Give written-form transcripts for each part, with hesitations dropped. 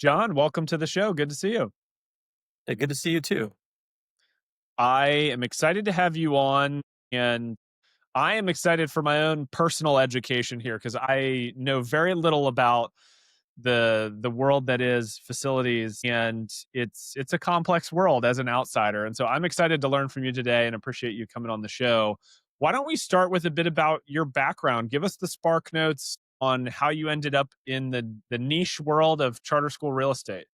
John, welcome to the show. Good to see you. Hey, good to see you too. I am excited to have you on, and I am excited for my own personal education here because I know very little about the world that is facilities, and it's a complex world as an outsider. And so I'm excited to learn from you today and appreciate you coming on the show. Why don't we start with a bit about your background? Give us the spark notes on how you ended up in the niche world of charter school real estate.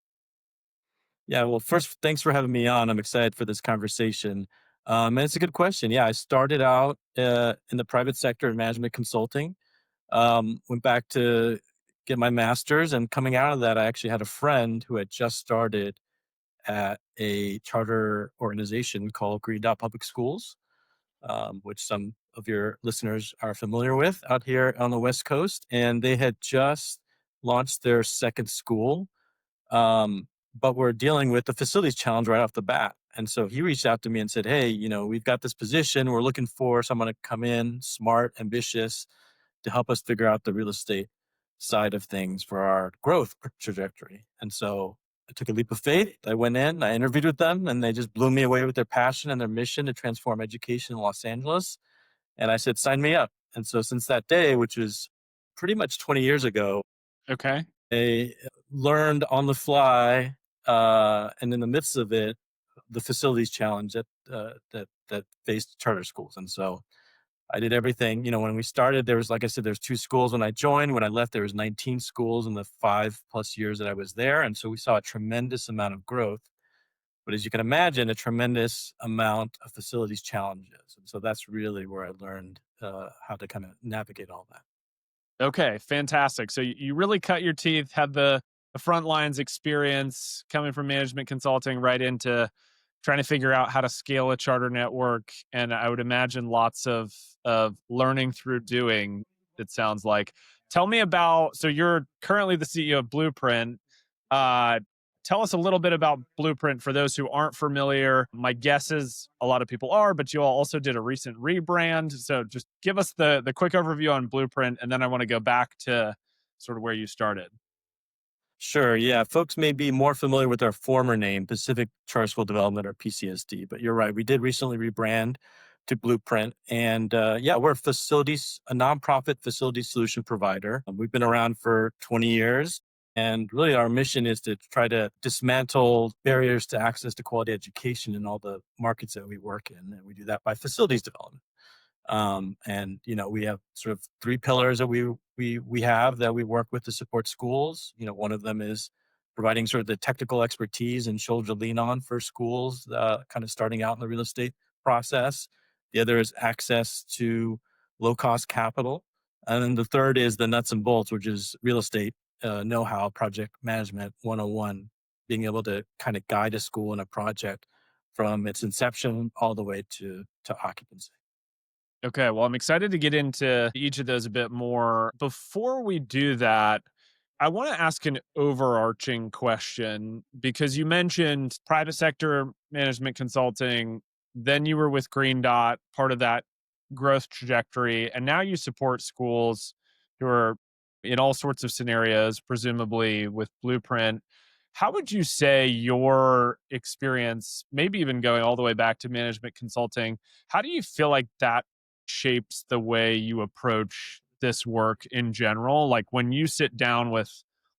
Yeah, well, first, thanks for having me on. I'm excited for this conversation. And it's a good question. Yeah, I started out in the private sector in management consulting. Went back to get my master's, and coming out of that, I actually had a friend who had just started at a charter organization called Green Dot Public Schools, which some of your listeners are familiar with out here on the West Coast. And they had just launched their second school. Um, but we're dealing with the facilities challenge right off the bat. And so he reached out to me and said, "Hey, we've got this position. We're looking for someone to come in, smart, ambitious, to help us figure out the real estate side of things for our growth trajectory." And so I took a leap of faith. I went in, I interviewed with them, and they just blew me away with their passion and their mission to transform education in Los Angeles. And I said, "Sign me up." And so since that day, which was pretty much 20 years ago, Okay. I learned on the fly, and in the midst of it, the facilities challenge that faced charter schools. And so I did everything. When we started, there was, like I said, there's two schools when I joined. When I left, there was 19 schools in the 5+ years that I was there, and so we saw a tremendous amount of growth. But as you can imagine, a tremendous amount of facilities challenges. And so that's really where I learned how to kind of navigate all that. Okay, fantastic. So you really cut your teeth, had the front lines experience coming from management consulting right into trying to figure out how to scale a charter network. And I would imagine lots of learning through doing, it sounds like. Tell me about, so you're currently the CEO of Blueprint. Uh Tell us a little bit about Blueprint for those who aren't familiar. My guess is a lot of people are, but you all also did a recent rebrand. So just give us the quick overview on Blueprint, and then I want to go back to sort of where you started. Sure. Yeah. Folks may be more familiar with our former name, Pacific Charter School Development, or PCSD, but you're right. We did recently rebrand to Blueprint. And yeah, we're a nonprofit facility solution provider. We've been around for 20 years. And really, our mission is to try to dismantle barriers to access to quality education in all the markets that we work in. And we do that by facilities development. And we have sort of three pillars that we have that we work with to support schools. One of them is providing sort of the technical expertise and shoulder to lean on for schools, kind of starting out in the real estate process. The other is access to low cost capital, and then the third is the nuts and bolts, which is real estate know-how, project management 101, being able to kind of guide a school in a project from its inception all the way to occupancy. Okay, well, I'm excited to get into each of those a bit more. Before we do that, I want to ask an overarching question because you mentioned private sector management consulting, then you were with Green Dot, part of that growth trajectory, and now you support schools who are in all sorts of scenarios, presumably with Blueprint. How would you say your experience, maybe even going all the way back to management consulting, how do you feel like that shapes the way you approach this work in general? Like when you sit down with,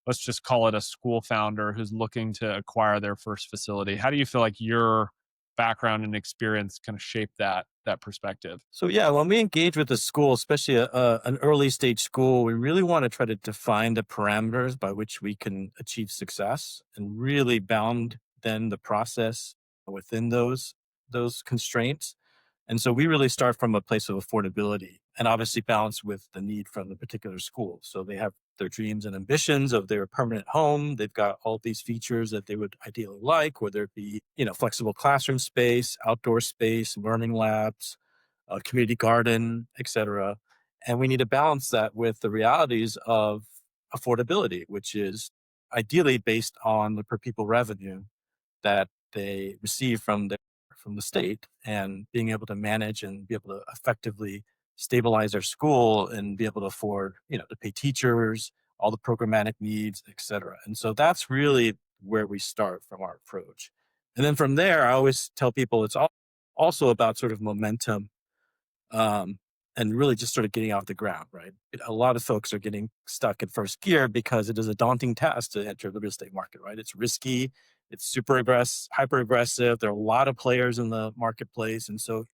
let's just call it a school founder who's looking to acquire their first facility, how do you feel like your background and experience kind of shape that perspective? So yeah, when we engage with a school, especially an early stage school, we really want to try to define the parameters by which we can achieve success, and really bound then the process within those constraints. And so we really start from a place of affordability, and obviously balance with the need from the particular school. So they have their dreams and ambitions of their permanent home. They've got all these features that they would ideally like, whether it be, flexible classroom space, outdoor space, learning labs, a community garden, etc. And we need to balance that with the realities of affordability, which is ideally based on the per pupil revenue that they receive from the state, and being able to manage and be able to effectively stabilize their school and be able to afford, to pay teachers, all the programmatic needs, et cetera. And so that's really where we start from our approach. And then from there, I always tell people it's also about sort of momentum, um, and really just sort of getting off the ground, right? A lot of folks are getting stuck in first gear because it is a daunting task to enter the real estate market, right? It's risky, it's super aggressive, hyper aggressive. There are a lot of players in the marketplace. And so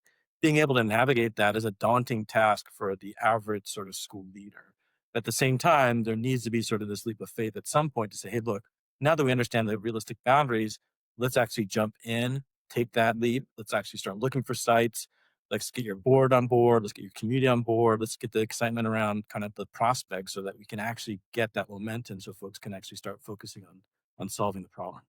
being able to navigate that is a daunting task for the average sort of school leader. At the same time, there needs to be sort of this leap of faith at some point to say, hey, look, now that we understand the realistic boundaries, let's actually jump in, take that leap. Let's actually start looking for sites. Let's get your board on board. Let's get your community on board. Let's get the excitement around kind of the prospects so that we can actually get that momentum so folks can actually start focusing on solving the problem.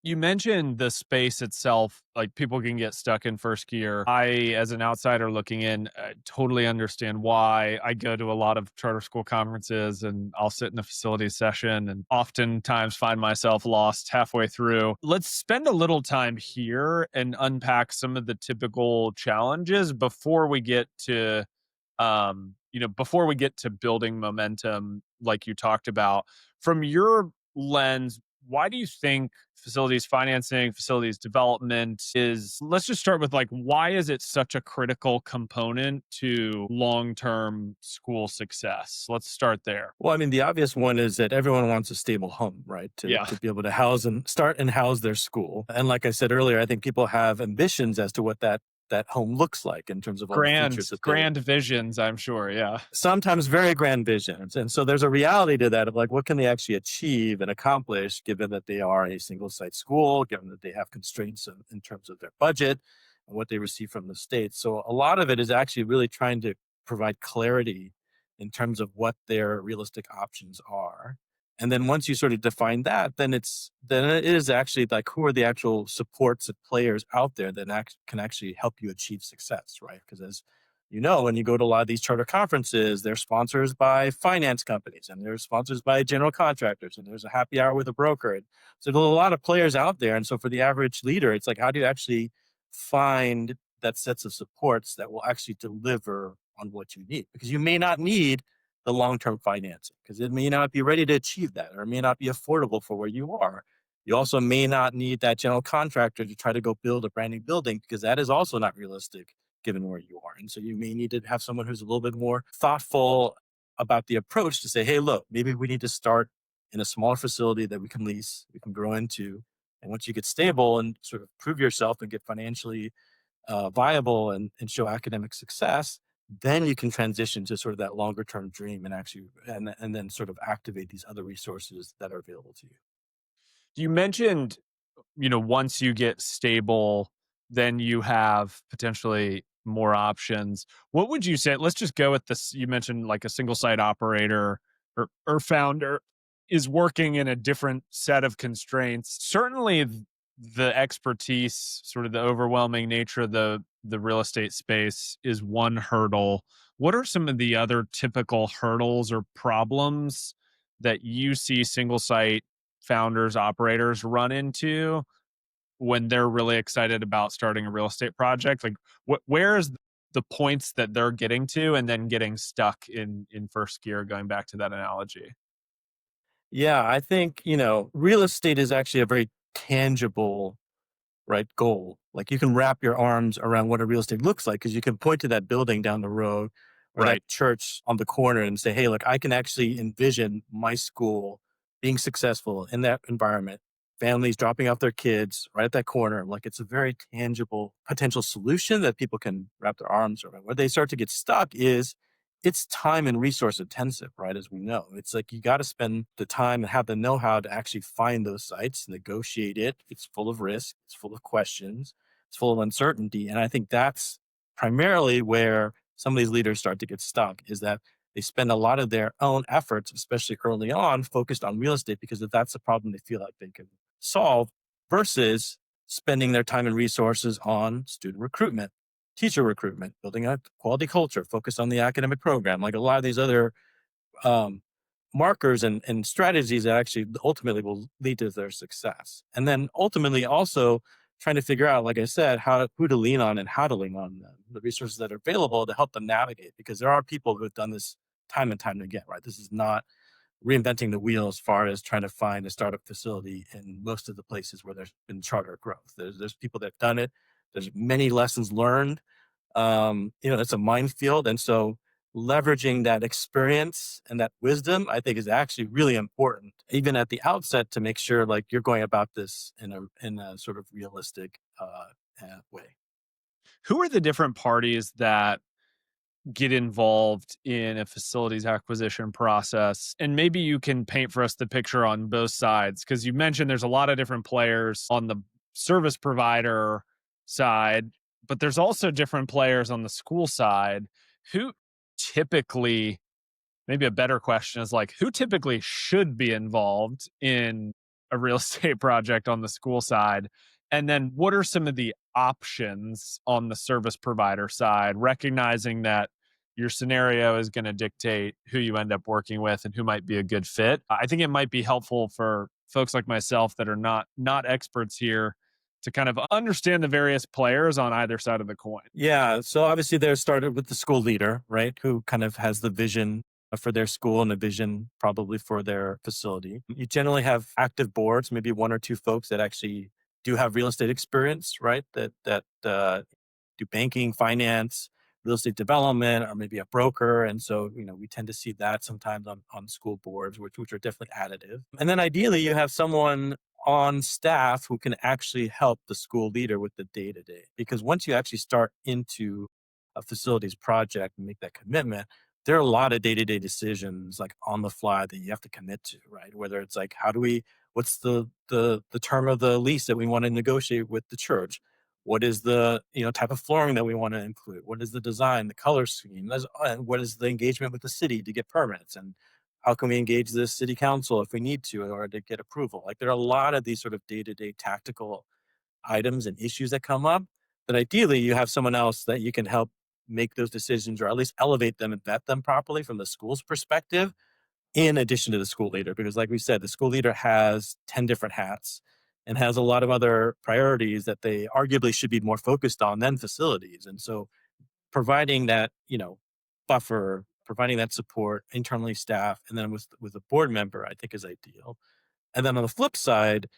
You mentioned the space itself, like people can get stuck in first gear. I, as an outsider looking in, totally understand why. I go to a lot of charter school conferences and I'll sit in the facilities session and oftentimes find myself lost halfway through. Let's spend a little time here and unpack some of the typical challenges before we get to before we get to building momentum like you talked about. From your lens, why do you think facilities financing, facilities development is, let's just start with like, why is it such a critical component to long-term school success? Let's start there. Well, I mean, the obvious one is that everyone wants a stable home, right? To Yeah. to be able to house and start and house their school. And like I said earlier, I think people have ambitions as to what that home looks like in terms of all the features that they Grand visions, I'm sure. Yeah. sometimes very grand visions. And so there's a reality to that of like, what can they actually achieve and accomplish given that they are a single site school, given that they have constraints in terms of their budget and what they receive from the state. So a lot of it is actually really trying to provide clarity in terms of what their realistic options are. And then once you sort of define that, then it is actually like who are the actual supports and players out there that can actually help you achieve success, right? Because as you know, when you go to a lot of these charter conferences, they're sponsors by finance companies and they're sponsors by general contractors, and there's a happy hour with a broker. And so there's a lot of players out there. And so for the average leader, it's like, how do you actually find that sets of supports that will actually deliver on what you need? Because you may not need the long-term financing because it may not be ready to achieve that, or it may not be affordable for where you are. You also may not need that general contractor to try to go build a brand new building because that is also not realistic given where you are. And so you may need to have someone who's a little bit more thoughtful about the approach to say, hey, look, maybe we need to start in a smaller facility that we can lease, we can grow into. And once you get stable and sort of prove yourself and get financially viable and show academic success, then you can transition to sort of that longer term dream and actually and then sort of activate these other resources that are available to you. You mentioned, once you get stable, then you have potentially more options. What would you say? Let's just go with this. You mentioned like a single site operator or founder is working in a different set of constraints. Certainly, the expertise, sort of the overwhelming nature of the real estate space is one hurdle. What are some of the other typical hurdles or problems that you see single site founders, operators run into when they're really excited about starting a real estate project? Like, where's the points that they're getting to and then getting stuck in first gear? Going back to that analogy, Yeah, I think, real estate is actually a very tangible, right, goal. Like you can wrap your arms around what a real estate looks like because you can point to that building down the road or right? that church on the corner and say, hey, look, I can actually envision my school being successful in that environment. Families dropping off their kids right at that corner. Like it's a very tangible potential solution that people can wrap their arms around. Where they start to get stuck is it's time and resource intensive, right? As we know, it's like you got to spend the time and have the know how to actually find those sites, negotiate it. It's full of risk, it's full of questions, it's full of uncertainty. And I think that's primarily where some of these leaders start to get stuck is that they spend a lot of their own efforts, especially early on, focused on real estate because if that's a problem they feel like they can solve versus spending their time and resources on student recruitment, teacher recruitment, building a quality culture, focused on the academic program, like a lot of these other um, markers and strategies that actually ultimately will lead to their success. And then ultimately also trying to figure out, like I said, who to lean on and how to lean on them, the resources that are available to help them navigate, because there are people who have done this time and time again, right? This is not reinventing the wheel as far as trying to find a startup facility in most of the places where there's been charter growth. There's people that have done it. There's many lessons learned. It's a minefield, and so leveraging that experience and that wisdom, I think, is actually really important, even at the outset, to make sure like you're going about this in a sort of realistic way. Who are the different parties that get involved in a facilities acquisition process? And maybe you can paint for us the picture on both sides, because you mentioned there's a lot of different players on the service provider side, but there's also different players on the school side. Who typically, maybe a better question is like, who typically should be involved in a real estate project on the school side? And then what are some of the options on the service provider side, recognizing that your scenario is going to dictate who you end up working with and who might be a good fit? I think it might be helpful for folks like myself that are not experts here to kind of understand the various players on either side of the coin. Yeah. So obviously, they're started with the school leader, right? Who kind of has the vision for their school and a vision probably for their facility. You generally have active boards, maybe one or two folks that actually do have real estate experience, right? That do banking, finance, real estate development, or maybe a broker. And so, we tend to see that sometimes on school boards, which are definitely additive. And then ideally, you have someone on staff who can actually help the school leader with the day to day. Because once you actually start into a facilities project and make that commitment, there are a lot of day to day decisions like on the fly that you have to commit to, right? Whether it's like, what's the term of the lease that we want to negotiate with the church? What is the type of flooring that we want to include? What is the design, the color scheme? And what is the engagement with the city to get permits? And how can we engage the city council if we need to in order to get approval? Like there are a lot of these sort of day-to-day tactical items and issues that come up that ideally you have someone else that you can help make those decisions or at least elevate them and vet them properly from the school's perspective in addition to the school leader. Because like we said, the school leader has 10 different hats and has a lot of other priorities that they arguably should be more focused on than facilities. And so providing that, buffer, providing that support, internally staff, and then with a board member, I think is ideal. And then on the flip side,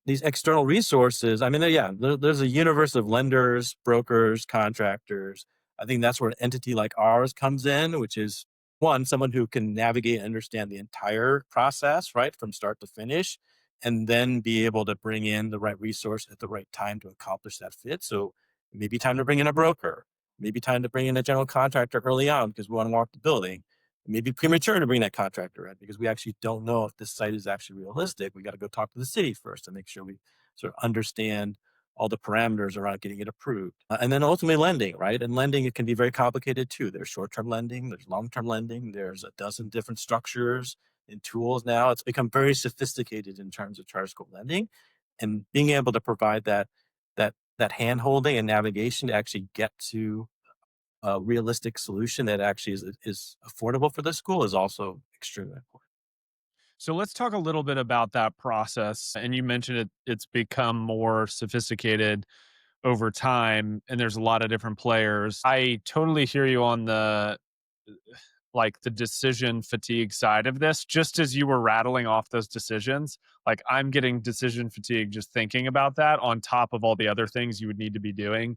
these external resources, I mean, there's a universe of lenders, brokers, contractors. I think that's where an entity like ours comes in, which is one, someone who can navigate and understand the entire process, right, from start to finish, and then be able to bring in the right resource at the right time to accomplish that fit. So maybe time to bring in a broker, maybe time to bring in a general contractor early on because we want to walk the building. It may be premature to bring that contractor in because we actually don't know if this site is actually realistic. We got to go talk to the city first to make sure we sort of understand all the parameters around getting it approved. And then ultimately lending, right? And lending, it can be very complicated too. There's short-term lending, there's long-term lending, there's a dozen different structures and tools now. It's become very sophisticated in terms of charter school lending. And being able to provide that hand holding and navigation to actually get to a realistic solution that actually is affordable for the school is also extremely important. So let's talk a little bit about that process. And you mentioned it's become more sophisticated over time and there's a lot of different players. I totally hear you on the decision fatigue side of this. Just as you were rattling off those decisions, like I'm getting decision fatigue just thinking about that on top of all the other things you would need to be doing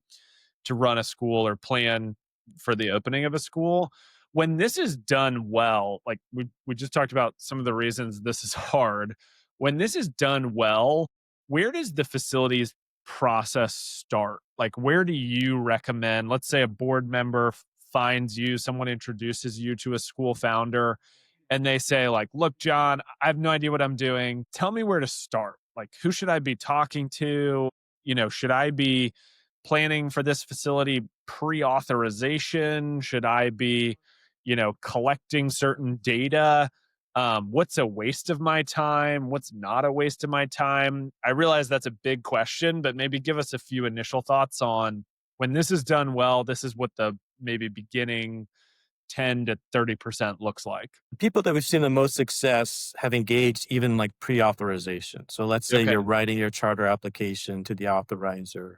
to run a school or plan for the opening of a school. When this is done well, like we just talked about some of the reasons this is hard. When this is done well, where does the facilities process start? Like where do you recommend, let's say a board member finds you, someone introduces you to a school founder and they say like, "Look, John, I have no idea what I'm doing. Tell me where to start. Like who should I be talking to? Should I be planning for this facility pre-authorization? Should I be, collecting certain data? What's a waste of my time? What's not a waste of my time?" I realize that's a big question, but maybe give us a few initial thoughts on when this is done well, this is what the maybe beginning 10 to 30% looks like. People that we've seen the most success have engaged even like pre-authorization. So let's say Okay. you're writing your charter application to the authorizer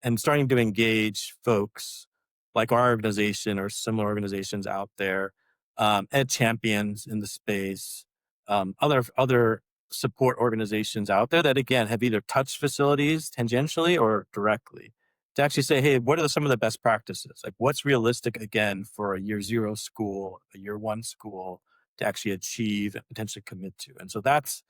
and starting to engage folks like our organization or similar organizations out there, and champions in the space. other support organizations out there that again have either touched facilities tangentially or directly to actually say, hey, what are some of the best practices? Like what's realistic again for a year zero school, a year one school to actually achieve and potentially commit to. And so that's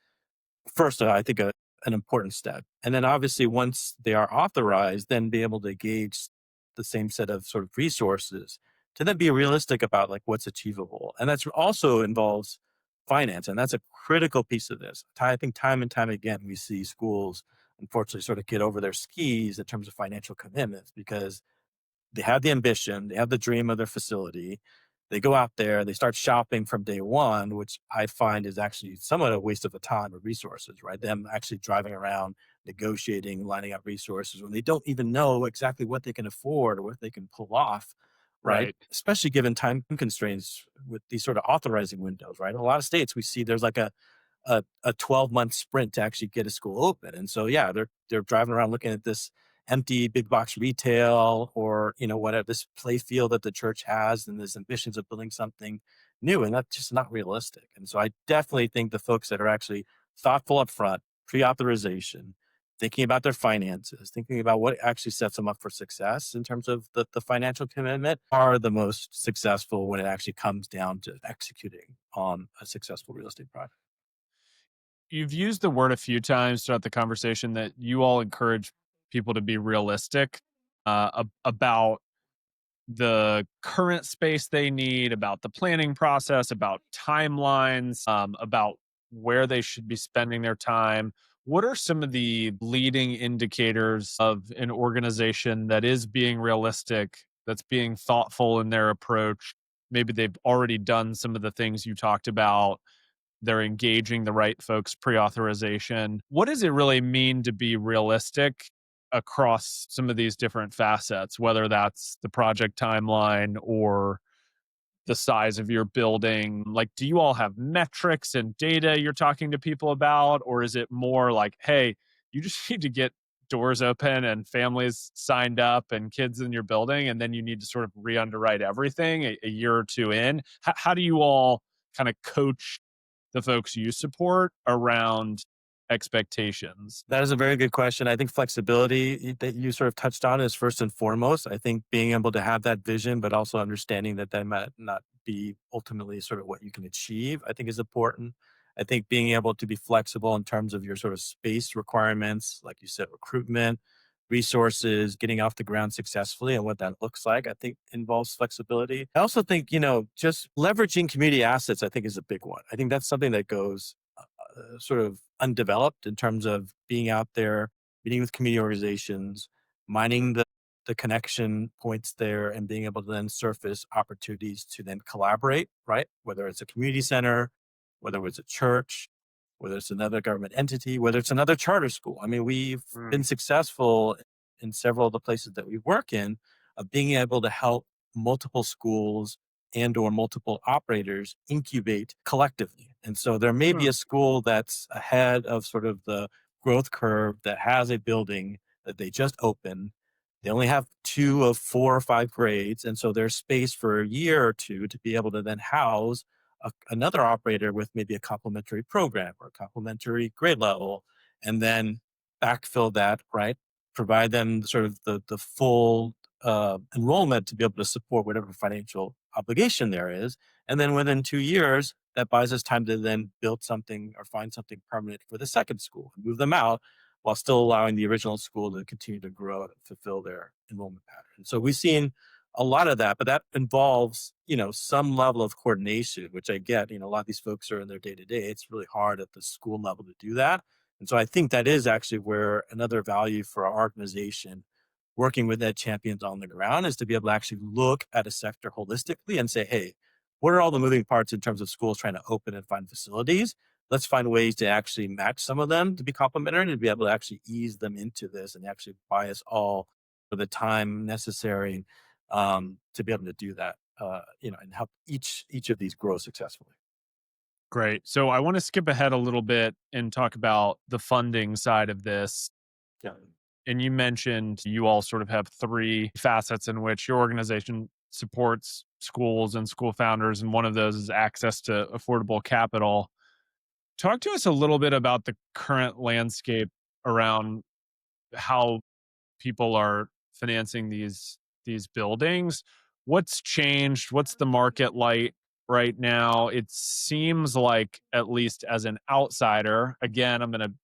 first, I think an important step. And then obviously once they are authorized, then be able to gauge the same set of sort of resources to then be realistic about like what's achievable. And that's also involves finance. And that's a critical piece of this. I think time and time again, we see schools unfortunately sort of get over their skis in terms of financial commitments because they have the ambition, they have the dream of their facility. They go out there, they start shopping from day one, which I find is actually somewhat a waste of the time or resources, right? Them actually driving around, negotiating, lining up resources when they don't even know exactly what they can afford or what they can pull off, right? Right. Especially given time constraints with these sort of authorizing windows, right? In a lot of states, we see there's like a 12-month sprint to actually get a school open. And so yeah, they're driving around looking at this empty big box retail or whatever this play field that the church has and this ambitions of building something new, and that's just not realistic. And so I definitely think the folks that are actually thoughtful up front, pre-authorization, thinking about their finances, thinking about what actually sets them up for success in terms of the financial commitment are the most successful when it actually comes down to executing on a successful real estate project. You've used the word a few times throughout the conversation that you all encourage people to be realistic about the current space they need, about the planning process, about timelines, about where they should be spending their time. What are some of the leading indicators of an organization that is being realistic, that's being thoughtful in their approach? Maybe they've already done some of the things you talked about. They're engaging the right folks pre-authorization. What does it really mean to be realistic across some of these different facets, whether that's the project timeline or the size of your building? Like, do you all have metrics and data you're talking to people about? Or is it more like, hey, you just need to get doors open and families signed up and kids in your building, and then you need to sort of re underwrite everything a year or two in? How do you all kind of coach the folks you support around expectations? That is a very good question. I think flexibility that you sort of touched on is first and foremost. I think being able to have that vision, but also understanding that that might not be ultimately sort of what you can achieve, I think is important. I think being able to be flexible in terms of your sort of space requirements, like you said, recruitment, resources, getting off the ground successfully and what that looks like, I think involves flexibility. I also think, just leveraging community assets, I think is a big one. I think that's something that goes sort of undeveloped in terms of being out there, meeting with community organizations, mining the connection points there, and being able to then surface opportunities to then collaborate, right? Whether it's a community center, whether it's a church, whether it's another government entity, whether it's another charter school. I mean, we've been Mm, successful in several of the places that we work in of being able to help multiple schools and or multiple operators incubate collectively. And so there may be mm, a school that's ahead of sort of the growth curve that has a building that they just opened. They only have two of 4 or 5 grades. And so there's space for a year or two to be able to then house another operator with maybe a complementary program or a complementary grade level, and then backfill that, right? Provide them sort of the full enrollment to be able to support whatever financial obligation there is. And then within 2 years, that buys us time to then build something or find something permanent for the second school and move them out while still allowing the original school to continue to grow and fulfill their enrollment pattern. So we've seen a lot of that, but that involves, some level of coordination, which I get, a lot of these folks are in their day to day. It's really hard at the school level to do that. And so I think that is actually where another value for our organization working with ed champions on the ground is to be able to actually look at a sector holistically and say, hey, what are all the moving parts in terms of schools trying to open and find facilities? Let's find ways to actually match some of them to be complementary and to be able to actually ease them into this and actually buy us all for the time necessary to be able to do that, and help each of these grow successfully. great. So I want to skip ahead a little bit and talk about the funding side of this. Yeah. And you mentioned you all sort of have three facets in which your organization supports schools and school founders. And one of those is access to affordable capital. Talk to us a little bit about the current landscape around how people are financing these buildings. What's changed? What's the market like right now? It seems like, at least as an outsider, again, I'm going to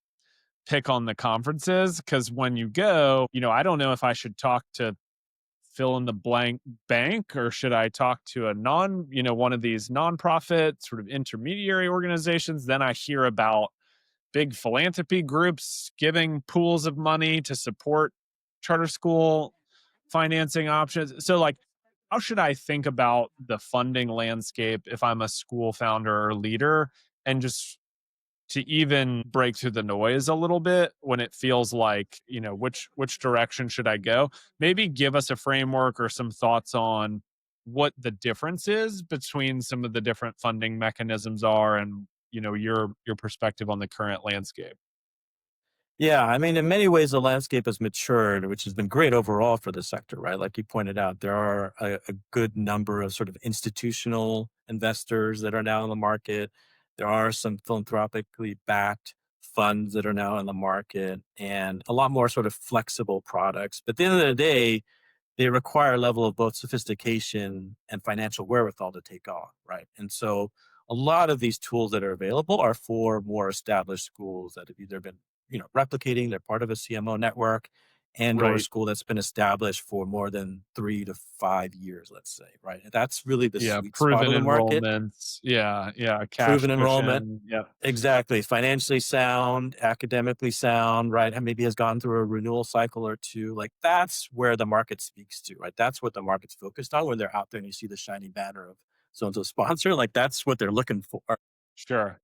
pick on the conferences because when you go, I don't know if I should talk to fill in the blank bank or should I talk to one of these nonprofit sort of intermediary organizations. Then I hear about big philanthropy groups giving pools of money to support charter school financing options. So, like, how should I think about the funding landscape if I'm a school founder or leader, and just to even break through the noise a little bit when it feels like, which direction should I go? Maybe give us a framework or some thoughts on what the difference is between some of the different funding mechanisms are, and your perspective on the current landscape. Yeah, I mean, in many ways, the landscape has matured, which has been great overall for the sector, right? Like you pointed out, there are a good number of sort of institutional investors that are now in the market. There are some philanthropically backed funds that are now in the market, and a lot more sort of flexible products. But at the end of the day, they require a level of both sophistication and financial wherewithal to take on, right? And so a lot of these tools that are available are for more established schools that have either been, replicating, they're part of a CMO network, and or a Right. school that's been established for more than 3 to 5 years, let's say, right? And that's really the Yeah, sweet spot proven of the market. enrollments. Yeah, yeah, cash Proven enrollment. cushion. Yep. Exactly. Financially sound, academically sound, right? And maybe has gone through a renewal cycle or two. Like that's where the market speaks to, right? That's what the market's focused on when they're out there and you see the shiny banner of so and so sponsor. Like that's what they're looking for. Sure.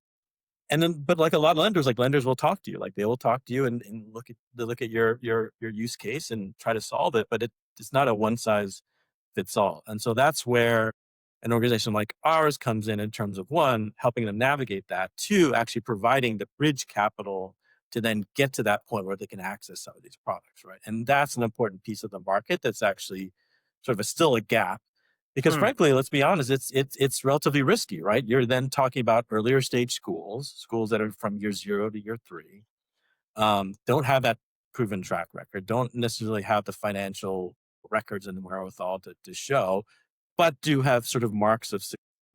And then, but like a lot of lenders, like lenders will talk to you, like they will talk to you and look at your use case and try to solve it. But it's not a one size fits all. And so that's where an organization like ours comes in terms of one, helping them navigate that, two, actually providing the bridge capital to then get to that point where they can access some of these products, right? And that's an important piece of the market that's actually sort of still a gap. Because Hmm. frankly, let's be honest, it's relatively risky, right? You're then talking about earlier stage schools, schools that are from year 0 to year 3, don't have that proven track record, don't necessarily have the financial records and wherewithal to show, but do have sort of marks of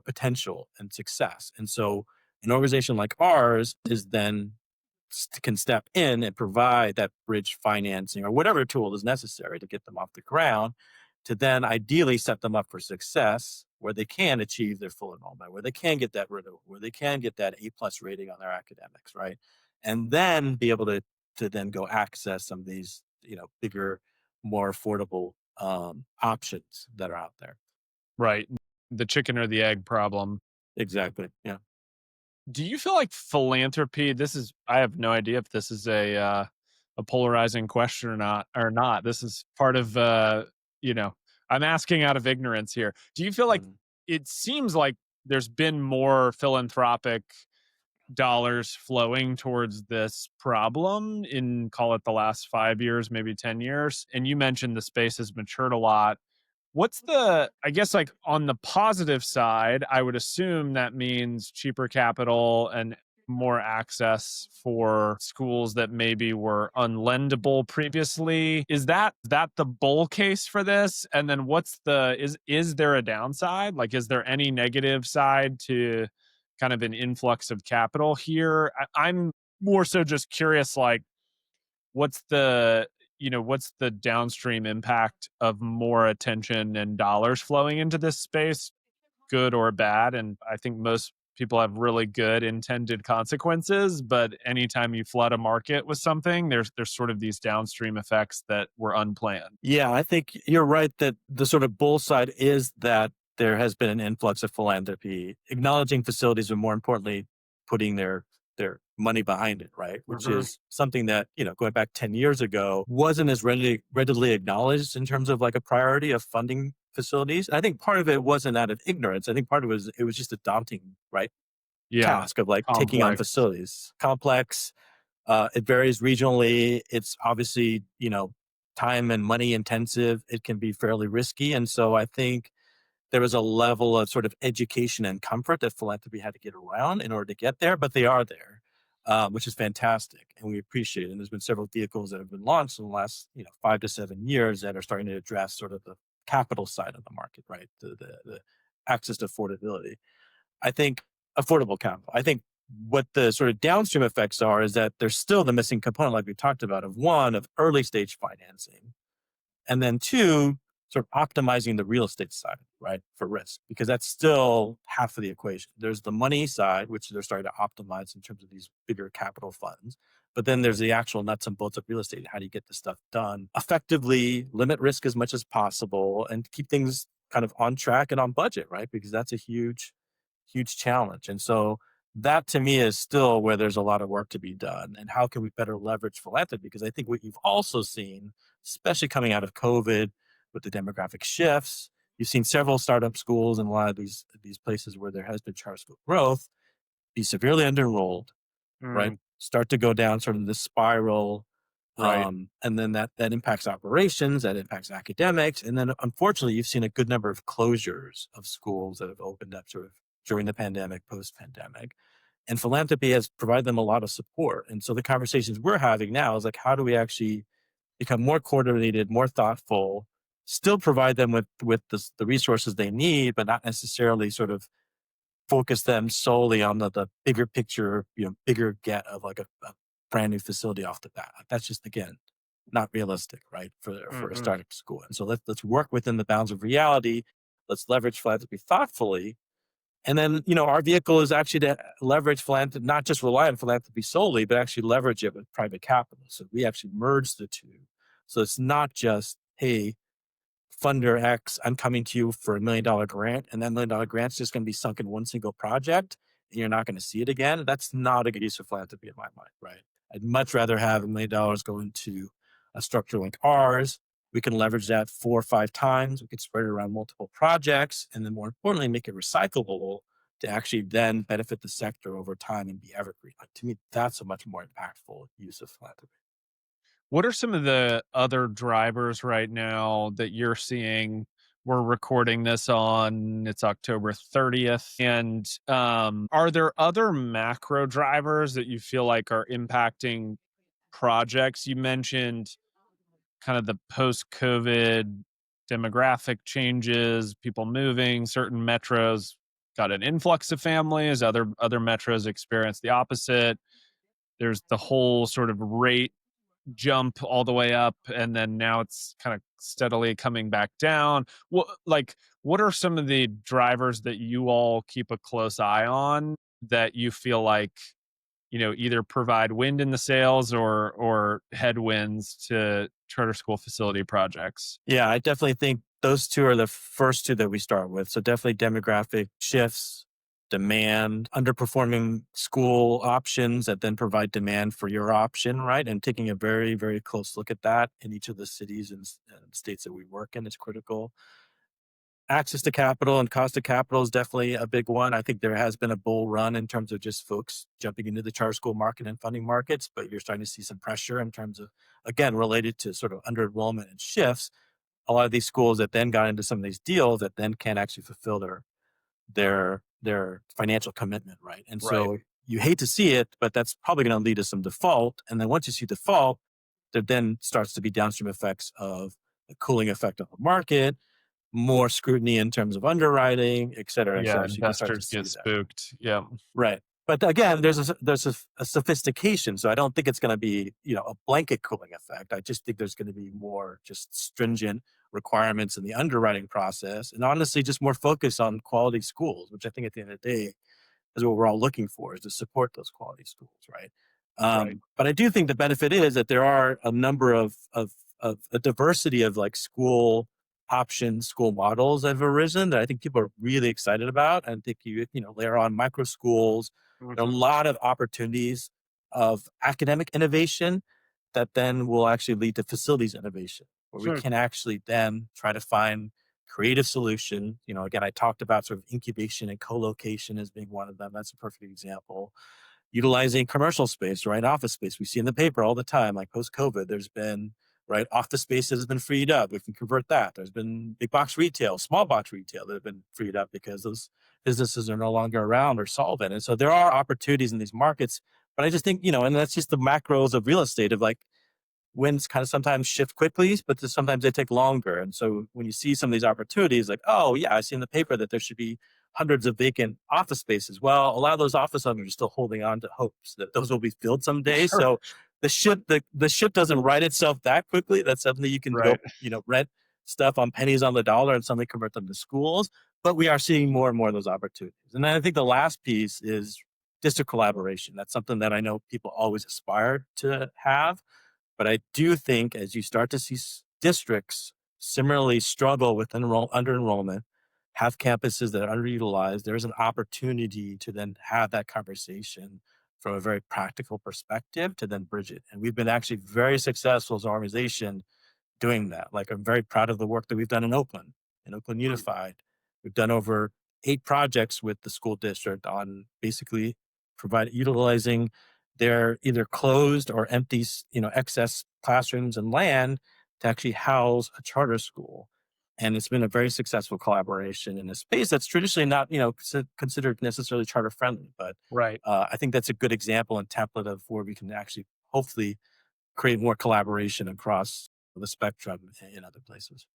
potential and success. And so an organization like ours is then can step in and provide that bridge financing or whatever tool is necessary to get them off the ground to then ideally set them up for success where they can achieve their full enrollment, where they can get that renewal, where they can get that A+ rating on their academics, right? And then be able to then go access some of these, bigger, more affordable options that are out there. Right. The chicken or the egg problem. Exactly. Yeah. Do you feel like philanthropy, I have no idea if this is a polarizing question or not. This is part of you know, I'm asking out of ignorance here. Do you feel like, Mhm. it seems like there's been more philanthropic dollars flowing towards this problem in, call it, the last 5 years, maybe 10 years? And you mentioned the space has matured a lot. What's I guess, like, on the positive side, I would assume that means cheaper capital and more access for schools that maybe were unlendable previously. Is that the bull case for this? And then is there a downside? Like, is there any negative side to kind of an influx of capital here? I'm more so just curious, like, what's the downstream impact of more attention and dollars flowing into this space, good or bad? And I think most people have really good intended consequences, but anytime you flood a market with something, there's sort of these downstream effects that were unplanned. Yeah, I think you're right that the sort of bull side is that there has been an influx of philanthropy, acknowledging facilities, but more importantly, putting their money behind it, right? Which Mhm. is something that, going back 10 years ago wasn't as readily acknowledged in terms of like a priority of funding facilities. And I think part of it wasn't out of ignorance. I think part of it was just a daunting, right, Yeah, task of like taking on complex. facilities. Complex, it varies regionally. It's obviously, time and money intensive. It can be fairly risky. And so I think there was a level of sort of education and comfort that philanthropy had to get around in order to get there, but they are there, which is fantastic, and we appreciate it. And there's been several vehicles that have been launched in the last 5 to 7 years that are starting to address sort of the capital side of the market, right? The access to affordability. I think affordable capital. I think what the sort of downstream effects are is that there's still the missing component, like we talked about, of one of early stage financing, and then two, sort of optimizing the real estate side, right, for risk, because that's still half of the equation. There's the money side, which they're starting to optimize in terms of these bigger capital funds. But then there's the actual nuts and bolts of real estate. How do you get this stuff done effectively, limit risk as much as possible, and keep things kind of on track and on budget, right? Because that's a huge, huge challenge. And so that to me is still where there's a lot of work to be done. And how can we better leverage philanthropy? Because I think what you've also seen, especially coming out of COVID with the demographic shifts, you've seen several startup schools and a lot of these places where there has been charter school growth be severely under-enrolled, right? Mm, Start to go down sort of this spiral. right. And then that impacts operations, that impacts academics. And then unfortunately, you've seen a good number of closures of schools that have opened up sort of during the pandemic, post-pandemic. And philanthropy has provided them a lot of support. And so the conversations we're having now is like, how do we actually become more coordinated, more thoughtful, still provide them with the resources they need, but not necessarily sort of focus them solely on the bigger picture, bigger get of like a brand new facility off the bat. That's just again not realistic, right? For a Mhm. startup school. And so let's work within the bounds of reality. Let's leverage philanthropy thoughtfully. And then, our vehicle is actually to leverage philanthropy, not just rely on philanthropy solely, but actually leverage it with private capital. So we actually merge the two. So it's not just, hey, funder X, I'm coming to you for $1 million grant, and that $1 million grant's just going to be sunk in one single project, and you're not going to see it again. That's not a good use of philanthropy in my mind, right? I'd much rather have $1 million go into a structure like ours. We can leverage that 4 or 5 times. We can spread it around multiple projects, and then more importantly, make it recyclable to actually then benefit the sector over time and be evergreen. Like, to me, that's a much more impactful use of philanthropy. What are some of the other drivers right now that you're seeing? We're recording this on it's October 30th. And are there other macro drivers that you feel like are impacting projects? You mentioned kind of the post-COVID demographic changes, people moving, certain metros got an influx of families, other metros experienced the opposite. There's the whole sort of rate jump all the way up, and then now it's kind of steadily coming back down. What are some of the drivers that you all keep a close eye on that you feel like, either provide wind in the sails or headwinds to charter school facility projects? Yeah, I definitely think those two are the first two that we start with. So definitely demographic shifts, demand, underperforming school options that then provide demand for your option, right? And taking a very, very close look at that in each of the cities and states that we work in is critical. Access to capital and cost of capital is definitely a big one. I think there has been a bull run in terms of just folks jumping into the charter school market and funding markets, but you're starting to see some pressure in terms of, again, related to sort of under enrollment and shifts. A lot of these schools that then got into some of these deals that then can't actually fulfill their financial commitment, right? And Right. so you hate to see it, but that's probably going to lead to some default. And then once you see default, there then starts to be downstream effects of the cooling effect of the market, more scrutiny in terms of underwriting, et Yeah, cetera. So you can start to investors see get that. spooked. Yeah. Right. But again, there's a sophistication. So I don't think it's going to be, a blanket cooling effect. I just think there's going to be more just stringent requirements in the underwriting process, and honestly, just more focus on quality schools, which I think at the end of the day is what we're all looking for, is to support those quality schools, right? Right. But I do think the benefit is that there are a number of a diversity of like school options, school models that have arisen that I think people are really excited about. And I think layer on micro schools, there are a Mhm. lot of opportunities of academic innovation that then will actually lead to facilities innovation, where we Sure. can actually then try to find creative solution. Again, I talked about sort of incubation and co-location as being one of them. That's a perfect example. Utilizing commercial space, right? Office space. We see in the paper all the time, like post-COVID, there's been right? Office space has been freed up. We can convert that. There's been big box retail, small box retail that have been freed up because those businesses are no longer around or solvent. And so there are opportunities in these markets. But I just think, and that's just the macros of real estate of like winds kind of sometimes shift quickly, but sometimes they take longer. And so when you see some of these opportunities, like, oh yeah, I see in the paper that there should be hundreds of vacant office spaces. Well, a lot of those office owners are still holding on to hopes that those will be filled someday. Sure. So the ship doesn't right itself that quickly. That's something you can go, Right. rent stuff on pennies on the dollar and suddenly convert them to schools. But we are seeing more and more of those opportunities. And then I think the last piece is district collaboration. That's something that I know people always aspire to have, but I do think as you start to see districts similarly struggle with under enrollment, have campuses that are underutilized, there's an opportunity to then have that conversation from a very practical perspective to then bridge it. And we've been actually very successful as an organization doing that. Like, I'm very proud of the work that we've done in Oakland Mm. Unified. We've done over 8 projects with the school district on basically utilizing their either closed or empty, excess classrooms and land to actually house a charter school. And it's been a very successful collaboration in a space that's traditionally not, considered necessarily charter friendly. But Right. I think that's a good example and template of where we can actually hopefully create more collaboration across the spectrum in other places.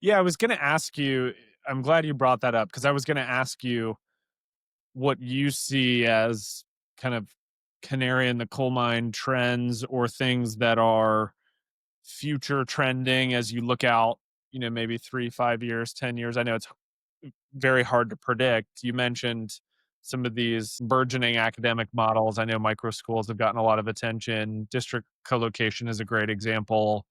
Yeah, I was going to ask you. I'm glad you brought that up because I was going to ask you what you see as kind of canary in the coal mine trends or things that are future trending as you look out, maybe 3, 5 years, 10 years. I know it's very hard to predict. You mentioned some of these burgeoning academic models. I know micro schools have gotten a lot of attention. District co-location is a great example,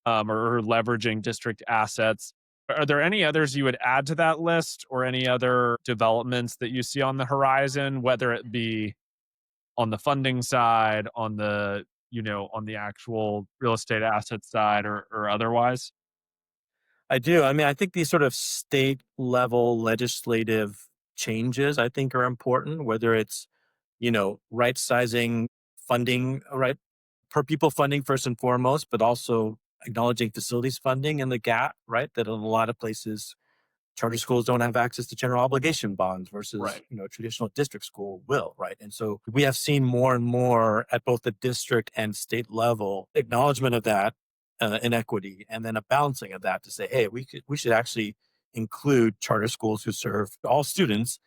or leveraging district assets. Are there any others you would add to that list or any other developments that you see on the horizon, whether it be on the funding side, on the actual real estate asset side or otherwise? I do. I mean, I think these sort of state level legislative changes I think are important, whether it's, right sizing funding, right? Per people funding first and foremost, but also acknowledging facilities funding and the gap, right? That in a lot of places charter schools don't have access to general obligation bonds versus Right. a traditional district school will, right? And so we have seen more and more at both the district and state level acknowledgement of that inequity, and then a balancing of that to say, hey, we should actually include charter schools who serve all students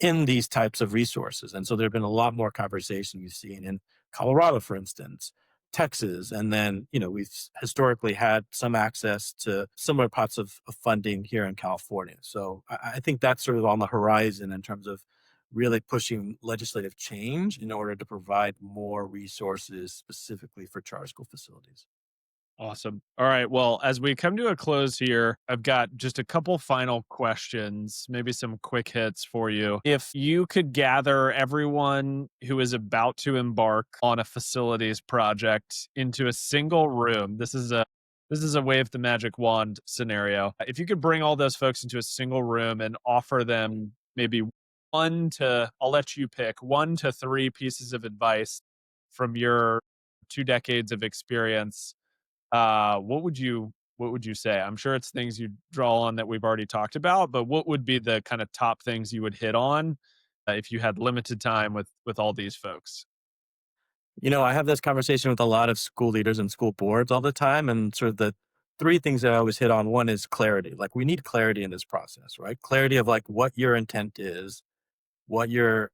in these types of resources. And so there have been a lot more conversation we've seen in Colorado, for instance, Texas, and then, we've historically had some access to similar pots of funding here in California. So I think that's sort of on the horizon in terms of really pushing legislative change in order to provide more resources specifically for charter school facilities. Awesome. All right. Well, as we come to a close here, I've got just a couple final questions, maybe some quick hits for you. If you could gather everyone who is about to embark on a facilities project into a single room, this is a wave the magic wand scenario. If you could bring all those folks into a single room and offer them maybe I'll let you pick 1 to 3 pieces of advice from your 2 decades of experience, what would you say? I'm sure it's things you draw on that we've already talked about, but what would be the kind of top things you would hit on if you had limited time with all these folks? I have this conversation with a lot of school leaders and school boards all the time. And sort of the three things that I always hit on, one is clarity. Like, we need clarity in this process, right? Clarity of like what your intent is, what your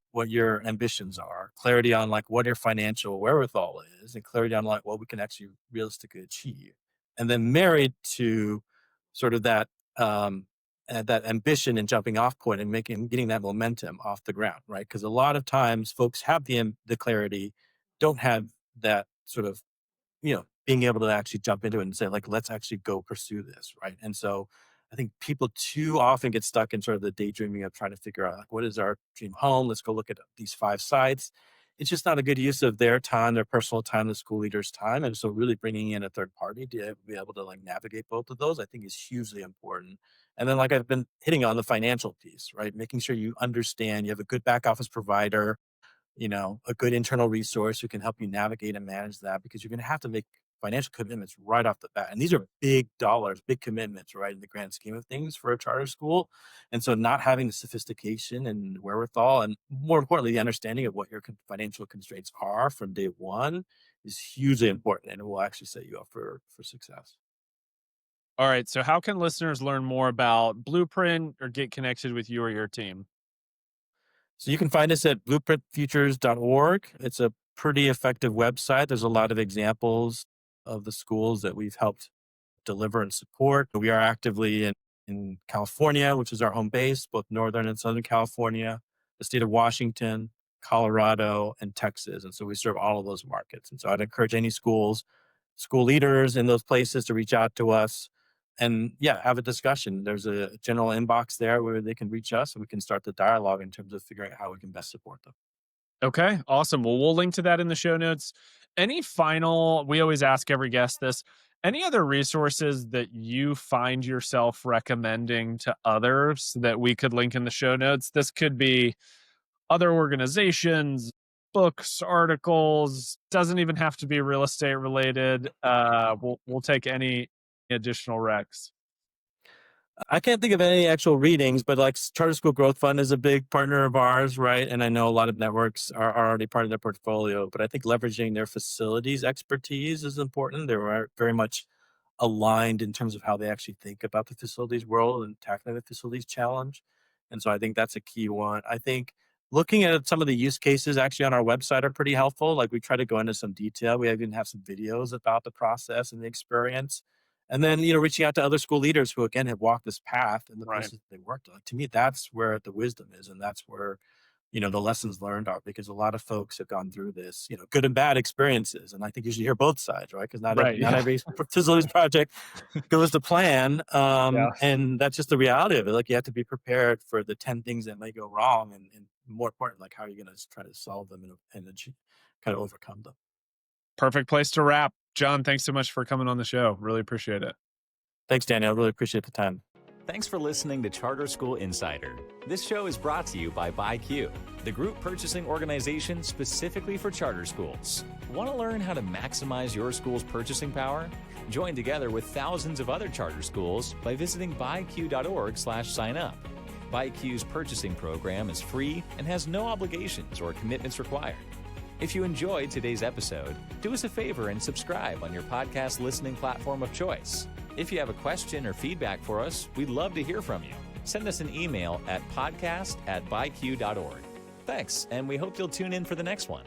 ambitions are, clarity on like what your financial wherewithal is, and clarity on like what we can actually realistically achieve. And then married to sort of that ambition and jumping off point and getting that momentum off the ground, right? Because a lot of times folks have the clarity, don't have that sort of, being able to actually jump into it and say, like, let's actually go pursue this, right? And so I think people too often get stuck in sort of the daydreaming of trying to figure out, like, what is our dream home? Let's go look at these 5 sites. It's just not a good use of their time, their personal time, the school leader's time. And so really bringing in a third party to be able to like navigate both of those, I think is hugely important. And then like I've been hitting on the financial piece, right? Making sure you understand you have a good back office provider, a good internal resource who can help you navigate and manage that, because you're going to have to make financial commitments right off the bat. And these are big dollars, big commitments, right, in the grand scheme of things for a charter school. And so not having the sophistication and wherewithal, and more importantly, the understanding of what your financial constraints are from day one is hugely important, and it will actually set you up for success. All right. So, how can listeners learn more about Blueprint or get connected with you or your team? So you can find us at blueprintfutures.org. It's a pretty effective website. There's a lot of examples of the schools that we've helped deliver and support. We are actively in California, which is our home base, both Northern and Southern California, the state of Washington, Colorado, and Texas. And so we serve all of those markets. And so I'd encourage any schools, school leaders in those places to reach out to us and yeah, have a discussion. There's a general inbox there where they can reach us and we can start the dialogue in terms of figuring out how we can best support them. Okay, awesome. Well, we'll link to that in the show notes. Any final, we always ask every guest this, any other resources that you find yourself recommending to others that we could link in the show notes? This could be other organizations, books, articles, doesn't even have to be real estate related. We'll take any additional recs. I can't think of any actual readings, but like Charter School Growth Fund is a big partner of ours, right? And I know a lot of networks are already part of their portfolio, but I think leveraging their facilities expertise is important. They're very much aligned in terms of how they actually think about the facilities world and tackling the facilities challenge. And so I think that's a key one. I think looking at some of the use cases actually on our website are pretty helpful. Like we try to go into some detail. We even have some videos about the process and the experience. And then, reaching out to other school leaders who again have walked this path in the Right. places they worked. Like to me, that's where the wisdom is, and that's where the lessons learned are because a lot of folks have gone through this, good and bad experiences. And I think you should hear both sides, right? Because not every, Right. not Yeah. every facilities project goes to plan. Yeah. And that's just the reality of it. Like you have to be prepared for the 10 things that may go wrong. And more important, like how are you going to try to solve them and kind of overcome them? Perfect place to wrap. John, thanks so much for coming on the show. Really appreciate it. Thanks, Daniel. I really appreciate the time. Thanks for listening to Charter School Insider. This show is brought to you by BuyQ, the group purchasing organization specifically for charter schools. Want to learn how to maximize your school's purchasing power? Join together with thousands of other charter schools by visiting buyq.org/sign up. BuyQ's purchasing program is free and has no obligations or commitments required. If you enjoyed today's episode, do us a favor and subscribe on your podcast listening platform of choice. If you have a question or feedback for us, we'd love to hear from you. Send us an email at podcast@byq.org. Thanks, and we hope you'll tune in for the next one.